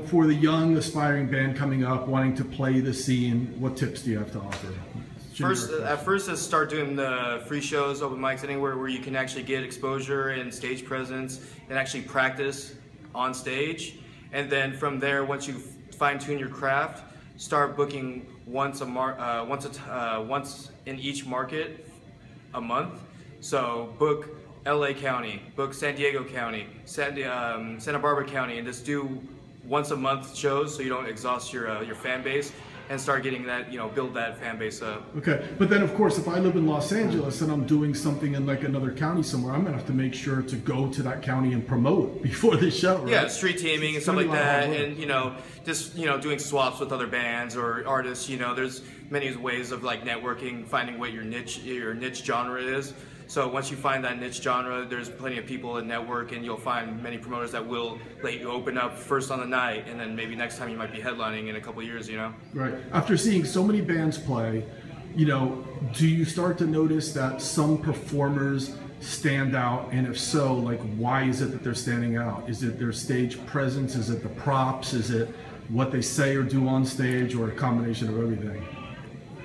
for the young aspiring band coming up, wanting to play the scene, what tips do you have to offer? At first, is start doing the free shows, open mics, anywhere where you can actually get exposure and stage presence and actually practice on stage. And then from there, once you fine-tune your craft, start booking once in each market a month. So book LA County, book San Diego County, Santa Barbara County, and just do once a month shows so you don't exhaust your fan base, and start getting that, build that fan base up. Okay, but then of course, if I live in Los Angeles and I'm doing something in like another county somewhere, I'm gonna have to make sure to go to that county and promote before the show, right? Yeah, street teaming and stuff like that, and just doing swaps with other bands or artists. There's many ways of like networking, finding what your niche genre is. So once you find that niche genre, there's plenty of people in network, and you'll find many promoters that will let you open up first on the night, and then maybe next time you might be headlining in a couple of years, Right. After seeing so many bands play, do you start to notice that some performers stand out? And if so, like, why is it that they're standing out? Is it their stage presence? Is it the props? Is it what they say or do on stage, or a combination of everything?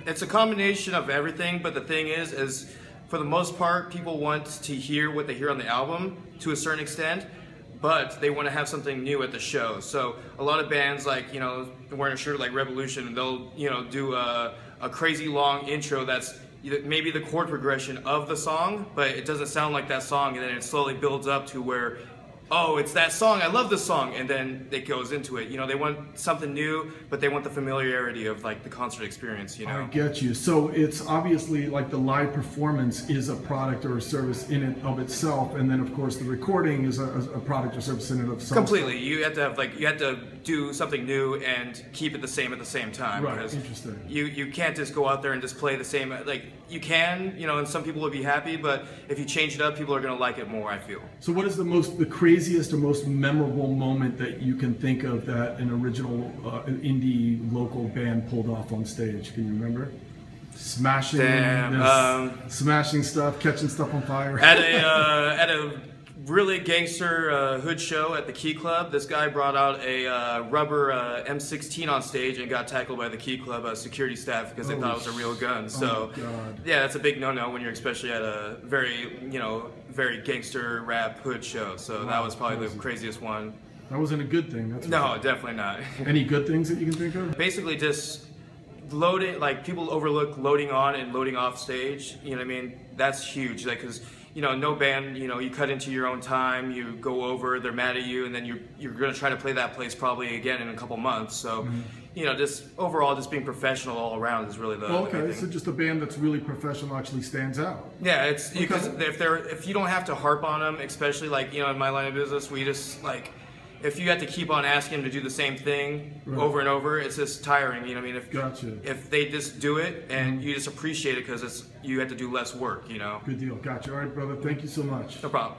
It's a combination of everything, but the thing is for the most part, people want to hear what they hear on the album to a certain extent, but they want to have something new at the show. So a lot of bands, like, wearing a shirt like Revolution, they'll, do a crazy long intro that's maybe the chord progression of the song, but it doesn't sound like that song, and then it slowly builds up to where, oh, it's that song, I love this song, and then it goes into it. They want something new, but they want the familiarity of like the concert experience, I get you. So it's obviously like the live performance is a product or a service in and of itself, and then of course the recording is a product or service in and of itself. Completely. You have to have do something new and keep it the same at the same time. Right. Interesting. You can't just go out there and just play the same. Like, you can, and some people will be happy, but if you change it up, people are going to like it more, I feel. So what is the craziest or most memorable moment that you can think of that an original indie local band pulled off on stage? Can you remember? Smashing stuff, catching stuff on fire. At a really gangster hood show at the Key Club, this guy brought out a rubber M16 on stage and got tackled by the Key Club security staff because they thought it was a real gun. So yeah, that's a big no-no when you're especially at a very gangster rap hood show. So that was probably the craziest one. That wasn't a good thing. That's no, definitely not. Any good things that you can think of? Basically just loading, like, people overlook loading on and loading off stage. You know what I mean? That's huge. Like, because no band, you cut into your own time, you go over, they're mad at you, and then you're going to try to play that place probably again in a couple months. So, just overall, just being professional all around is really the okay, so just a band that's really professional actually stands out. Yeah, it's because if you don't have to harp on them, especially like, in my line of business, we just like, if you have to keep on asking them to do the same thing over and over, it's just tiring. You know what I mean? If they just do it and you just appreciate it because you have to do less work, Good deal. Gotcha. All right, brother. Thank you so much. No problem.